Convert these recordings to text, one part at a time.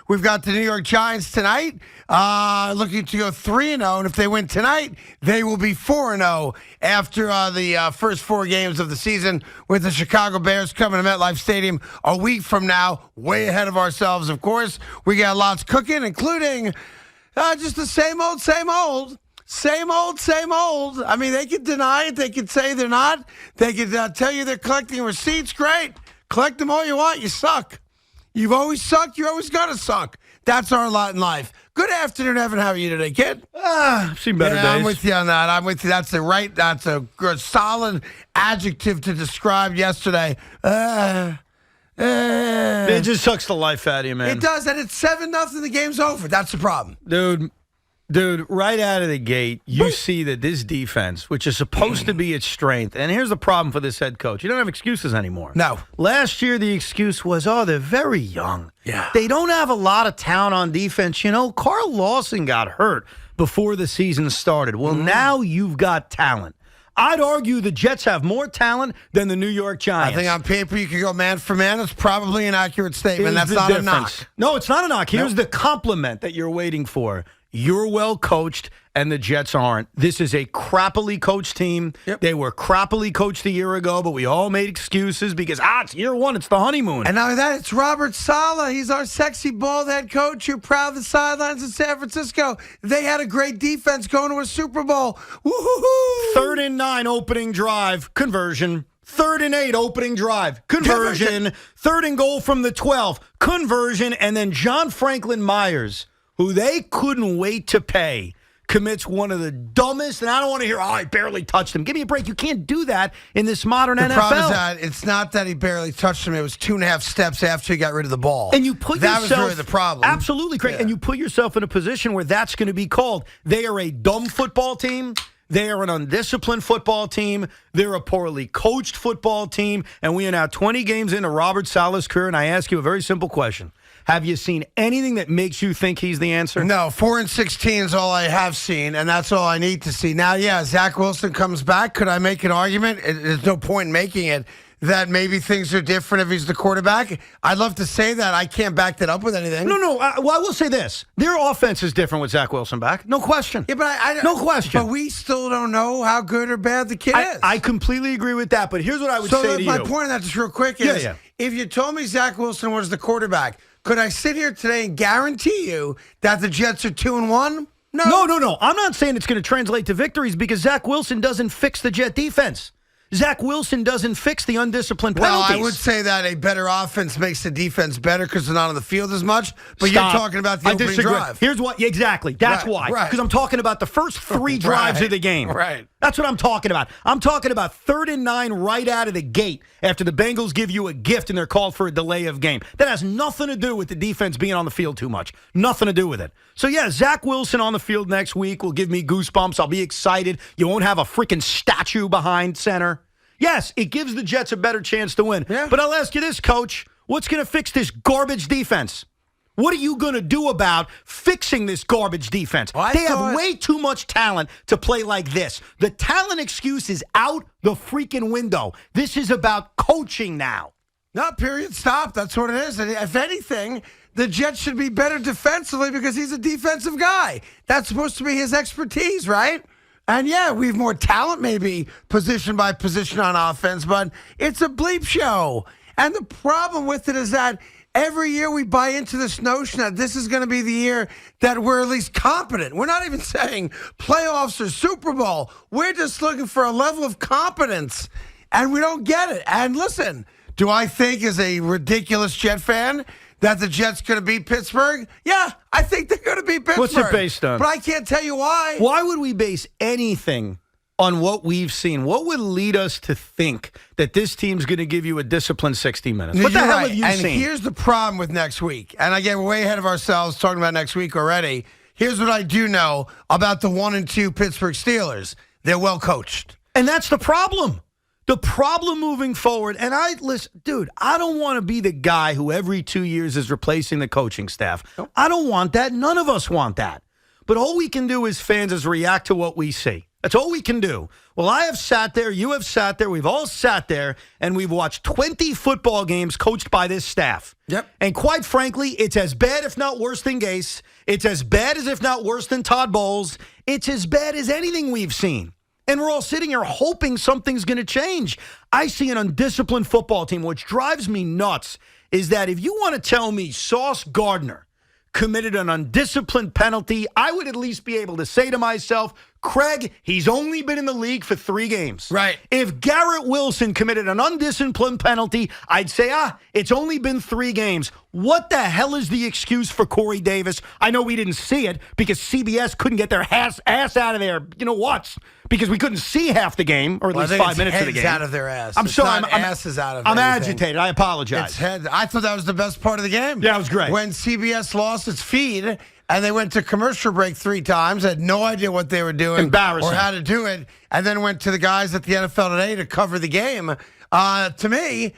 We've got the New York Giants tonight, looking to go 3-0, and if they win tonight, they will be 4-0 after the first 4 games of the season, with the Chicago Bears coming to MetLife Stadium a week from now, way ahead of ourselves, of course. We got lots cooking, including just the same old, same old. Same old, same old. I mean, they could deny it. They could say they're not. They could tell you they're collecting receipts. Great. Collect them all you want. You suck. You've always sucked. You're always going to suck. That's our lot in life. Good afternoon, Evan. How are you today, kid? I've seen better days. I'm with you on that. I'm with you. That's a good, solid adjective to describe yesterday. It just sucks the life out of you, man. It does, and it's 7-0. The game's over. That's the problem. Dude, right out of the gate, you see that this defense, which is supposed to be its strength, and here's the problem for this head coach. You don't have excuses anymore. No. Last year, the excuse was, they're very young. Yeah. They don't have a lot of talent on defense. You know, Carl Lawson got hurt before the season started. Well, now you've got talent. I'd argue the Jets have more talent than the New York Giants. I think on paper you could go man for man. It's probably an accurate statement. That's not a knock. No, it's not a knock. Here's the compliment that you're waiting for. You're well coached, and the Jets aren't. This is a crappily coached team. Yep. They were crappily coached a year ago, but we all made excuses because, it's year one. It's the honeymoon. And not only that, it's Robert Saleh. He's our sexy bald head coach. You're proud of the sidelines in San Francisco. They had a great defense going to a Super Bowl. Woo-hoo-hoo. 3rd and 9 opening drive, conversion. 3rd and 8 opening drive, conversion. 3rd and goal from the 12, conversion. And then John Franklin Myers, who they couldn't wait to pay, commits one of the dumbest, and I don't want to hear, I barely touched him. Give me a break. You can't do that in this modern NFL. The problem is that it's not that he barely touched him. It was 2.5 steps after he got rid of the ball. And you put that yourself, was really the problem. Absolutely, Craig. Yeah. And you put yourself in a position where that's going to be called. They are a dumb football team. They are an undisciplined football team. They're a poorly coached football team. And we are now 20 games into Robert Saleh's career, and I ask you a very simple question. Have you seen anything that makes you think he's the answer? No, 4-16 is all I have seen, and that's all I need to see. Now, Zach Wilson comes back. Could I make an argument? There's no point in making it that maybe things are different if he's the quarterback. I'd love to say that. I can't back that up with anything. No. Well, I will say this. Their offense is different with Zach Wilson back. No question. Yeah, but no question. But we still don't know how good or bad the kid is. I completely agree with that, but here's what I would say to you. My point on that, just real quick, is if you told me Zach Wilson was the quarterback, could I sit here today and guarantee you that the Jets are 2-1? No. I'm not saying it's going to translate to victories because Zach Wilson doesn't fix the Jet defense. Zach Wilson doesn't fix the undisciplined penalties. Well, I would say that a better offense makes the defense better because they're not on the field as much. But you're talking about the opening drive. Here's what, exactly. That's why. Because I'm talking about the first 3 drives of the game. Right. That's what I'm talking about. I'm talking about 3rd and 9 right out of the gate after the Bengals give you a gift and they're called for a delay of game. That has nothing to do with the defense being on the field too much. Nothing to do with it. So, Zach Wilson on the field next week will give me goosebumps. I'll be excited. You won't have a freaking statue behind center. Yes, it gives the Jets a better chance to win. Yeah. But I'll ask you this, Coach. What's going to fix this garbage defense? What are you going to do about fixing this garbage defense? They have way too much talent to play like this. The talent excuse is out the freaking window. This is about coaching now. No, period, stop. That's what it is. And if anything, the Jets should be better defensively because he's a defensive guy. That's supposed to be his expertise, right? And we have more talent maybe position by position on offense, but it's a bleep show. And the problem with it is that every year we buy into this notion that this is going to be the year that we're at least competent. We're not even saying playoffs or Super Bowl. We're just looking for a level of competence, and we don't get it. And listen, do I think as a ridiculous Jet fan that the Jets going to beat Pittsburgh? Yeah, I think they're going to beat Pittsburgh. What's it based on? But I can't tell you why. Why would we base anything on what we've seen? What would lead us to think that this team's going to give you a disciplined 60 minutes? What the hell have you seen? And here's the problem with next week. And again, we're way ahead of ourselves talking about next week already. Here's what I do know about the 1-2 Pittsburgh Steelers. They're well coached. And that's the problem. The problem moving forward, and I don't want to be the guy who every 2 years is replacing the coaching staff. I don't want that. None of us want that. But all we can do as fans is react to what we see. That's all we can do. Well, I have sat there, you have sat there, we've all sat there, and we've watched 20 football games coached by this staff. Yep. And quite frankly, it's as bad, if not worse, than Gase. It's as bad as, if not worse, than Todd Bowles. It's as bad as anything we've seen. And we're all sitting here hoping something's going to change. I see an undisciplined football team. Which drives me nuts is that if you want to tell me Sauce Gardner committed an undisciplined penalty, I would at least be able to say to myself, Craig, he's only been in the league for 3 games. Right. If Garrett Wilson committed an undisciplined penalty, I'd say, it's only been 3 games. What the hell is the excuse for Corey Davis? I know we didn't see it because CBS couldn't get their ass out of there. You know what? Because we couldn't see half the game, or at least 5 minutes of the game. Out of their ass. I'm sorry. Ass is out of I'm anything. agitated. I apologize. It's head. I thought that was the best part of the game. Yeah, it was great. When CBS lost its feed and they went to commercial break 3 times, had no idea what they were doing. Embarrassing. Or how to do it, and then went to the guys at the NFL Today to cover the game. To me,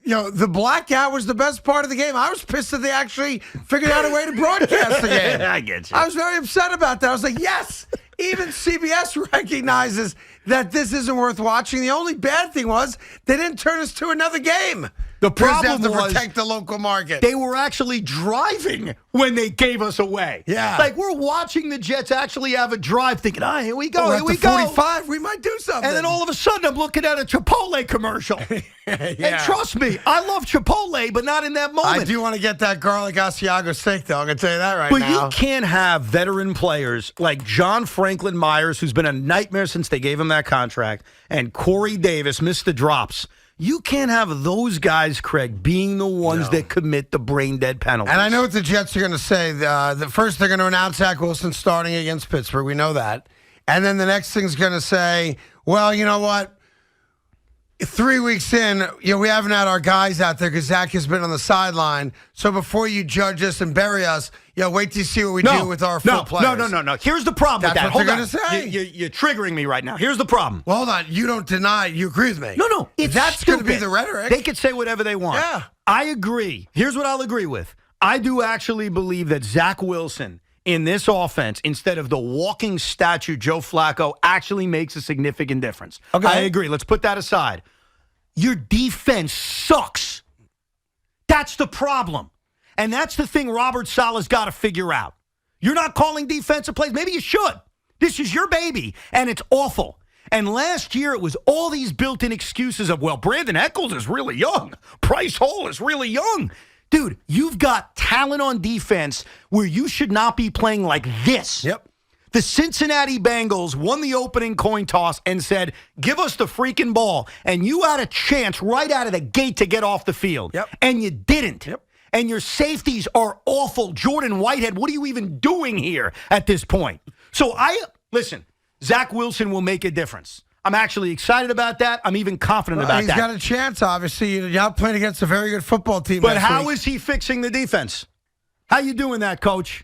the blackout was the best part of the game. I was pissed that they actually figured out a way to broadcast the game. I get you. I was very upset about that. I was like, yes, even CBS recognizes that this isn't worth watching. The only bad thing was they didn't turn us to another game. The problem to was protect the local market. They were actually driving when they gave us away. Yeah. Like, we're watching the Jets actually have a drive thinking, here we go, We're here we at the go. 45, we might do something. And then all of a sudden, I'm looking at a Chipotle commercial. And trust me, I love Chipotle, but not in that moment. I do want to get that garlic Asiago steak, though. I'm going to tell you that But now. you can't have veteran players like John Franklin Myers, who's been a nightmare since they gave him that contract, and Corey Davis missed the drops. You can't have those guys, Craig, being the ones that commit the brain-dead penalties. And I know what the Jets are going to say. First, they're going to announce Zach Wilson starting against Pittsburgh. We know that. And then the next thing's going to say, well, you know what? 3 weeks in, we haven't had our guys out there because Zach has been on the sideline. So before you judge us and bury us, wait till you see what we do with our full players. No. Here's the problem with that. That's what they're going to say. You're triggering me right now. Here's the problem. Well, hold on. You don't deny. You agree with me. No. That's going to be the rhetoric. They could say whatever they want. Yeah. I agree. Here's what I'll agree with. I do actually believe that Zach Wilson in this offense, instead of the walking statue Joe Flacco, actually makes a significant difference. Okay. I agree. Let's put that aside. Your defense sucks. That's the problem. And that's the thing Robert Saleh's got to figure out. You're not calling defensive plays. Maybe you should. This is your baby, and it's awful. And last year, it was all these built-in excuses of, Brandon Echols is really young. Bryce Hall is really young. Dude, you've got talent on defense where you should not be playing like this. Yep. The Cincinnati Bengals won the opening coin toss and said, give us the freaking ball. And you had a chance right out of the gate to get off the field. Yep. And you didn't. Yep. And your safeties are awful. Jordan Whitehead, what are you even doing here at this point? So listen, Zach Wilson will make a difference. I'm actually excited about that. I'm even confident about He's that. got a chance, obviously. You're not playing against a very good football team. But how is he fixing the defense? How you doing that, Coach?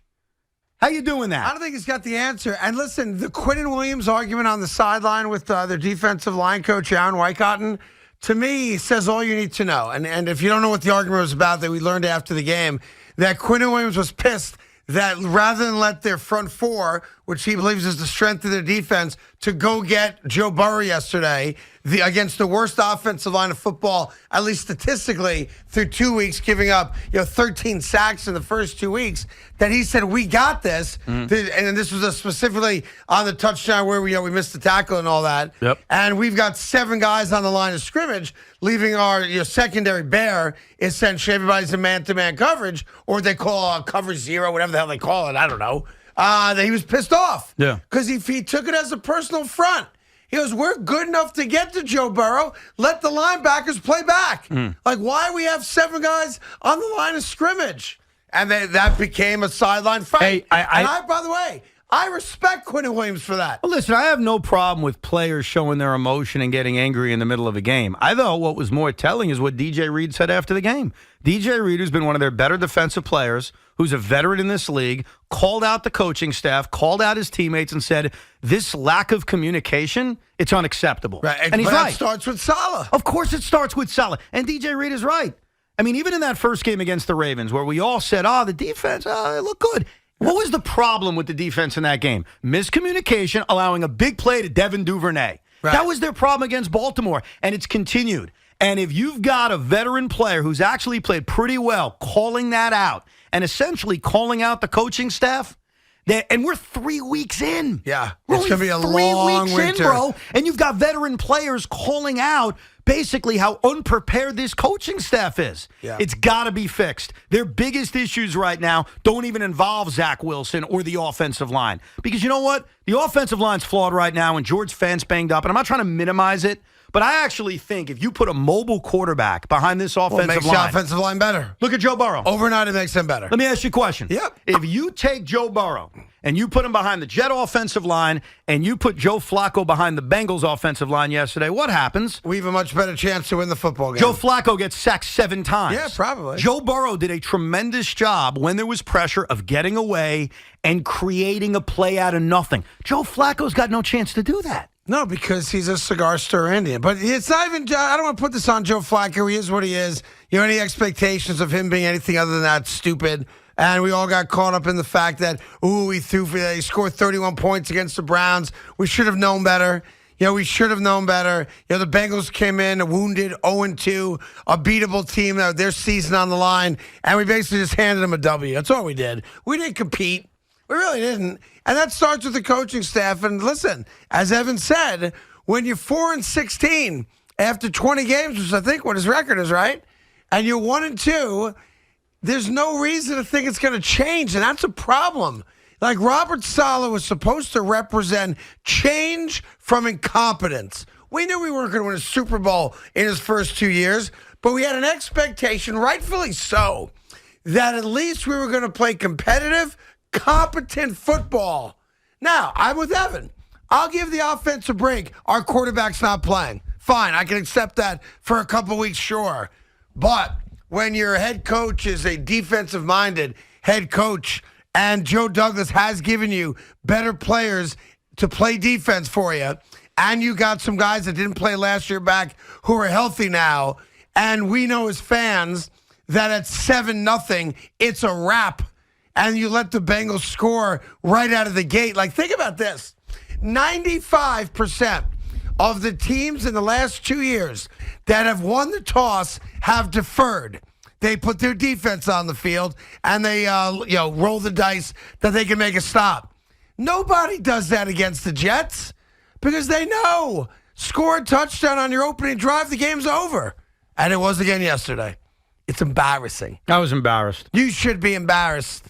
How you doing that? I don't think he's got the answer. And listen, the Quinnen Williams argument on the sideline with their defensive line coach, Aaron Wycotton, to me, says all you need to know. And if you don't know what the argument was about that we learned after the game, that Quinnen Williams was pissed that rather than let their front four, which he believes is the strength of their defense, to go get Joe Burrow yesterday against the worst offensive line of football, at least statistically, through 2 weeks, giving up 13 sacks in the first 2 weeks, that he said, we got this. And this was specifically on the touchdown where we missed the tackle and all that. Yep. And we've got 7 guys on the line of scrimmage, leaving our secondary bare. Essentially, everybody's in man-to-man coverage, or they call cover zero, whatever the hell they call it. I don't know. That he was pissed off. Yeah. Because he took it as a personal front. He goes, we're good enough to get to Joe Burrow. Let the linebackers play back. Like, why we have 7 guys on the line of scrimmage? And that became a sideline fight. Hey, By the way, I respect Quinnen Williams for that. Well, listen, I have no problem with players showing their emotion and getting angry in the middle of a game. I thought what was more telling is what DJ Reed said after the game. DJ Reed, who's been one of their better defensive players, who's a veteran in this league, called out the coaching staff, called out his teammates, and said, this lack of communication, it's unacceptable. Right. And he's but right. That starts with Saleh. Of course it starts with Saleh. And DJ Reed is right. I mean, even in that first game against the Ravens, where we all said, the defense, they look good. What was the problem with the defense in that game? Miscommunication, allowing a big play to Devin Duvernay. Right. That was their problem against Baltimore, and it's continued. And if you've got a veteran player who's actually played pretty well, calling that out, and essentially calling out the coaching staff, and we're 3 weeks in. Yeah, We're it's going to be a only 3 long weeks winter. in, bro. And you've got veteran players calling out basically how unprepared this coaching staff is. Yeah. It's got to be fixed. Their biggest issues right now don't even involve Zach Wilson or the offensive line. Because you know what? The offensive line's flawed right now, and George Fant's banged up. And I'm not trying to minimize it, but I actually think if you put a mobile quarterback behind this offensive makes line. the offensive line better. Look at Joe Burrow. Overnight, it makes them better. Let me ask you a question. Yep. If you take Joe Burrow and you put him behind the Jet offensive line and you put Joe Flacco behind the Bengals offensive line yesterday, what happens? We have a much better chance to win the football game. Joe Flacco gets sacked 7 times. Yeah, probably. Joe Burrow did a tremendous job when there was pressure of getting away and creating a play out of nothing. Joe Flacco's got no chance to do that. No, because he's a cigar stir Indian. But it's not even, I don't want to put this on Joe Flacco. He is what he is. You know, any expectations of him being anything other than that, stupid. And we all got caught up in the fact that, he scored 31 points against the Browns. We should have known better. We should have known better. The Bengals came in wounded, 0-2, a beatable team, their season on the line, and we basically just handed them a W. That's all we did. We didn't compete. We really didn't. And that starts with the coaching staff. And listen, as Evan said, when you're 4-16 after 20 games, which I think what his record is, right? And you're 1-2, there's no reason to think it's going to change. And that's a problem. Like Robert Saleh was supposed to represent change from incompetence. We knew we weren't going to win a Super Bowl in his first 2 years, but we had an expectation, rightfully so, that at least we were going to play competitive, competent football. Now, I'm with Evan. I'll give the offense a break. Our quarterback's not playing. Fine, I can accept that for a couple weeks, sure. But when your head coach is a defensive-minded head coach and Joe Douglas has given you better players to play defense for you, and you got some guys that didn't play last year back who are healthy now, and we know as fans that at 7-0, it's a wrap, and you let the Bengals score right out of the gate. Like, think about this. 95% of the teams in the last 2 years that have won the toss have deferred. They put their defense on the field, and they roll the dice that they can make a stop. Nobody does that against the Jets because they know score a touchdown on your opening drive, the game's over. And it was again yesterday. It's embarrassing. I was embarrassed. You should be embarrassed.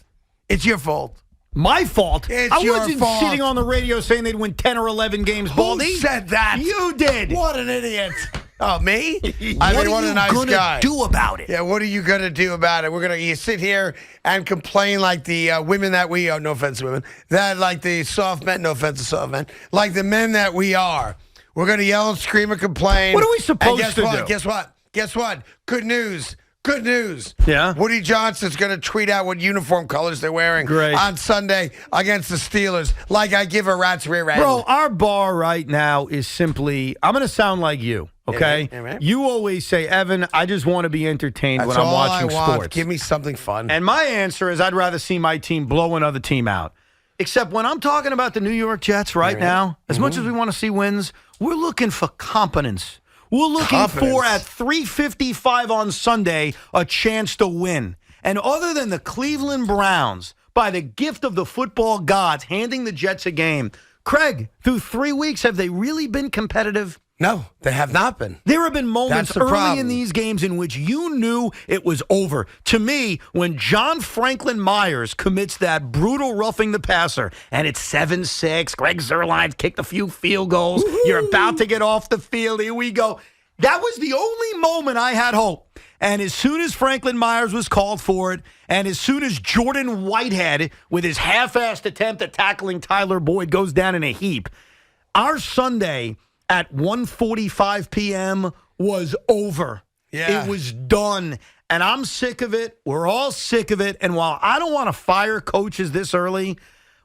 It's your fault. My fault? It's I your wasn't fault. sitting on the radio saying they'd win 10 or 11 games, Who Baldy. said that? You did. What an idiot. Oh, me? What what a are you nice gonna guy. do about it? Yeah, what are you going to do about it? We're going to sit here and complain like the women that we are, no offense to women, that like the soft men, no offense to soft men, like the men that we are. We're going to yell and scream and complain. What are we supposed and to do? Guess what? Guess what? Good news. Good news. Yeah? Woody Johnson's going to tweet out what uniform colors they're wearing Great. on Sunday against the Steelers. Like I give a rat's rear end. Bro, our bar right now is simply, I'm going to sound like you, okay? Yeah, man. You always say, Evan, I just want to be entertained That's when I'm all watching I want. sports. Give me something fun. And my answer is I'd rather see my team blow another team out. Except when I'm talking about the New York Jets right now, as much as we want to see wins, we're looking for competence. We're looking for, at 3:55 on Sunday, a chance to win. And other than the Cleveland Browns, by the gift of the football gods, handing the Jets a game, Craig, through 3 weeks, have they really been competitive? No, they have not been. There have been moments That's the early problem. in these games in which you knew it was over. To me, when John Franklin Myers commits that brutal roughing the passer, and it's 7-6, Greg Zuerlein's kicked a few field goals, you're about to get off the field, here we go. That was the only moment I had hope. And as soon as Franklin Myers was called for it, and as soon as Jordan Whitehead, with his half-assed attempt at tackling Tyler Boyd, goes down in a heap, our Sunday at 1:45 p.m. was over. Yeah. It was done. And I'm sick of it. We're all sick of it. And while I don't want to fire coaches this early,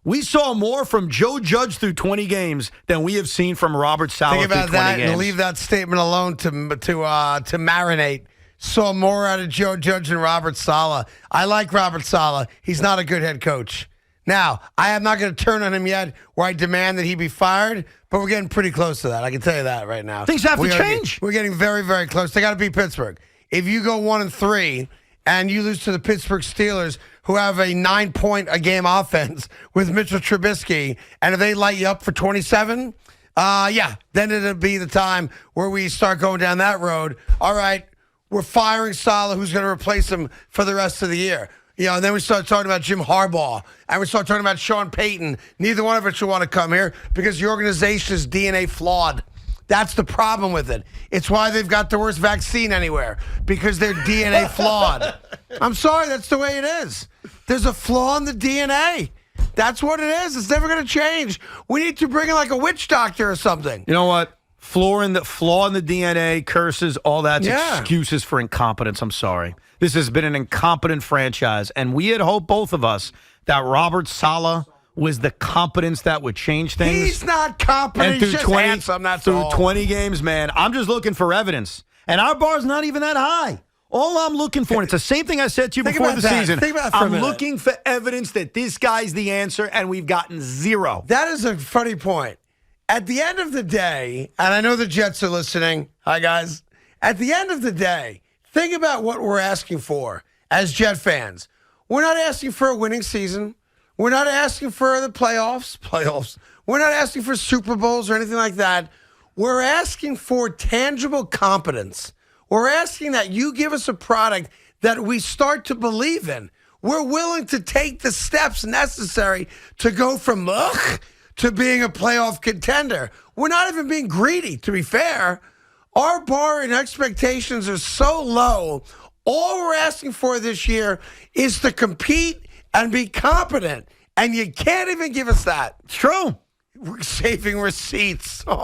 we saw more from Joe Judge through 20 games than we have seen from Robert Saleh Think about through 20 that games. and leave that statement alone to marinate. Saw more out of Joe Judge and Robert Saleh. I like Robert Saleh. He's not a good head coach. Now, I am not going to turn on him yet where I demand that he be fired, but we're getting pretty close to that. I can tell you that right now. Things have to change. We're getting very, very close. They got to beat Pittsburgh. If you go 1-3 and you lose to the Pittsburgh Steelers, who have a 9-point-a-game offense with Mitchell Trubisky, and if they light you up for 27, then it'll be the time where we start going down that road. All right, we're firing Saleh, who's going to replace him for the rest of the year. And then we start talking about Jim Harbaugh, and we start talking about Sean Payton. Neither one of us should want to come here because the organization is DNA flawed. That's the problem with it. It's why they've got the worst vaccine anywhere, because they're DNA flawed. I'm sorry, that's the way it is. There's a flaw in the DNA. That's what it is. It's never going to change. We need to bring in like a witch doctor or something. You know what? Flaw in the DNA, curses, all that's excuses for incompetence. I'm sorry. This has been an incompetent franchise, and we had hoped, both of us, that Robert Saleh was the competence that would change things. He's not competent. He's just handsome. That's all. Through 20 games, man, I'm just looking for evidence, and our bar's not even that high. All I'm looking for, and it's the same thing I said to you before the season. I'm looking for evidence that this guy's the answer, and we've gotten zero. That is a funny point. At the end of the day, and I know the Jets are listening. Hi, guys. At the end of the day, think about what we're asking for as Jet fans. We're not asking for a winning season. We're not asking for the playoffs. We're not asking for Super Bowls or anything like that. We're asking for tangible competence. We're asking that you give us a product that we start to believe in. We're willing to take the steps necessary to go from to being a playoff contender. We're not even being greedy, to be fair. Our bar and expectations are so low. All we're asking for this year is to compete and be competent. And you can't even give us that. It's true. We're saving receipts. That's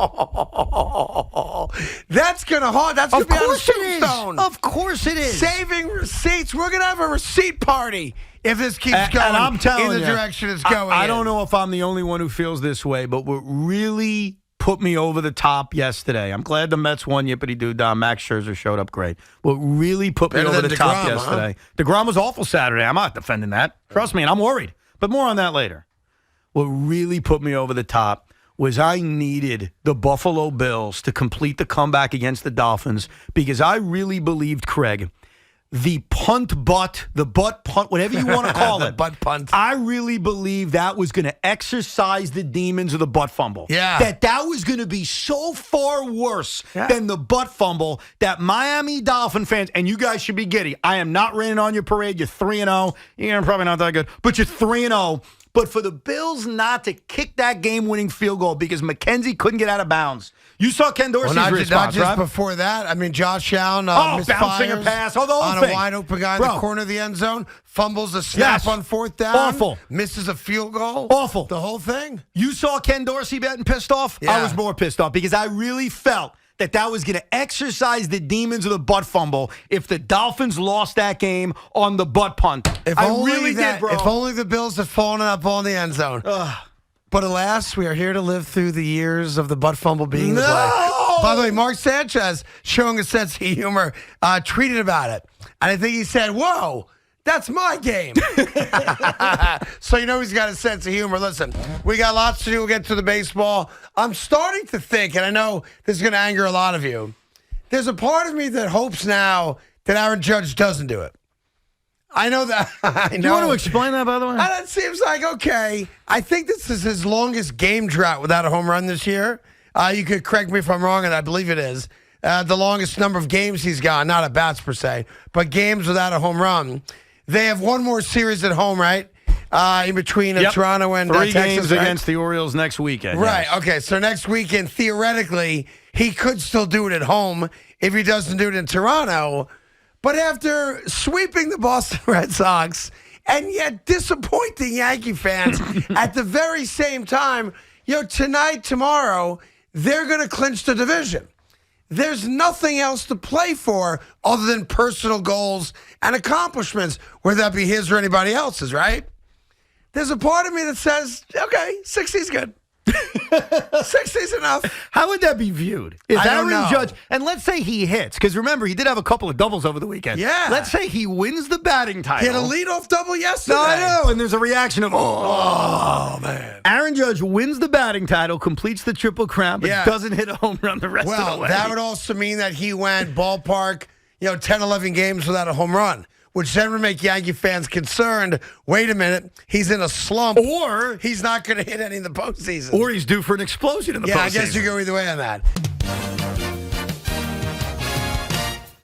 going to haunt. That's going to be on a tombstone. Of course it is. Saving receipts. We're going to have a receipt party if this keeps going and I'm telling in the direction it's going. I don't know if I'm the only one who feels this way, but what really put me over the top yesterday, I'm glad the Mets won, yippity doo dah. Max Scherzer showed up great. What really put me over the top yesterday, DeGrom was awful Saturday. I'm not defending that. Trust me, and I'm worried. But more on that later. What really put me over the top was I needed the Buffalo Bills to complete the comeback against the Dolphins because I really believed, Craig, the butt punt, whatever you want to call it. Butt punt. I really believe that was going to exercise the demons of the butt fumble. Yeah. That was going to be so far worse than the butt fumble that Miami Dolphin fans, and you guys should be giddy. I am not raining on your parade. You're 3-0. You're probably not that good, but you're 3-0. But for the Bills not to kick that game-winning field goal because McKenzie couldn't get out of bounds. You saw Ken Dorsey's response, not just right? before that. I mean, Josh Allen bouncing a pass. The whole on thing. A wide-open guy in the corner of the end zone. Fumbles a snap on fourth down. Awful. Misses a field goal. Awful. The whole thing. You saw Ken Dorsey getting pissed off? Yeah. I was more pissed off because I really felt that was going to exercise the demons of the butt fumble if the Dolphins lost that game on the butt punt. If only the Bills had fallen on that ball in the end zone. But alas, we are here to live through the years of the butt fumble being the play. By the way, Mark Sanchez, showing a sense of humor, tweeted about it. And I think he said, whoa, that's my game. So you know he's got a sense of humor. Listen, we got lots to do. We'll get to the baseball. I'm starting to think, and I know this is going to anger a lot of you, there's a part of me that hopes now that Aaron Judge doesn't do it. I know that. I know. Do you want to explain that, by the way? And it seems like, okay, I think this is his longest game drought without a home run this year. You could correct me if I'm wrong, and I believe it is. The longest number of games he's gone, not at bats per se, but games without a home run. They have one more series at home, right? In between Toronto and Texas. 3 games against the Orioles next weekend. Right, yes. Okay, so next weekend, theoretically, he could still do it at home if he doesn't do it in Toronto. But after sweeping the Boston Red Sox and yet disappointing Yankee fans at the very same time, tonight, tomorrow, they're going to clinch the division. There's nothing else to play for other than personal goals and accomplishments, whether that be his or anybody else's, right? There's a part of me that says, okay, 60's good. 60's enough. How would that be viewed? If I don't Aaron know. Judge, and let's say he hits, because remember, he did have a couple of doubles over the weekend. Yeah. Let's say he wins the batting He title. had a leadoff double yesterday. No, I know, and there's a reaction of, Oh, man. Aaron Judge wins the batting title, completes the Triple Crown, but Yeah. doesn't hit a home run the rest of the Well, way. that would also mean that he went ballpark, 10, 11 games without a home run, which then would make Yankee fans concerned. Wait a minute, he's in a slump. Or He's not going to hit any in the postseason. he's due for an explosion in the postseason. I guess you go either way on that.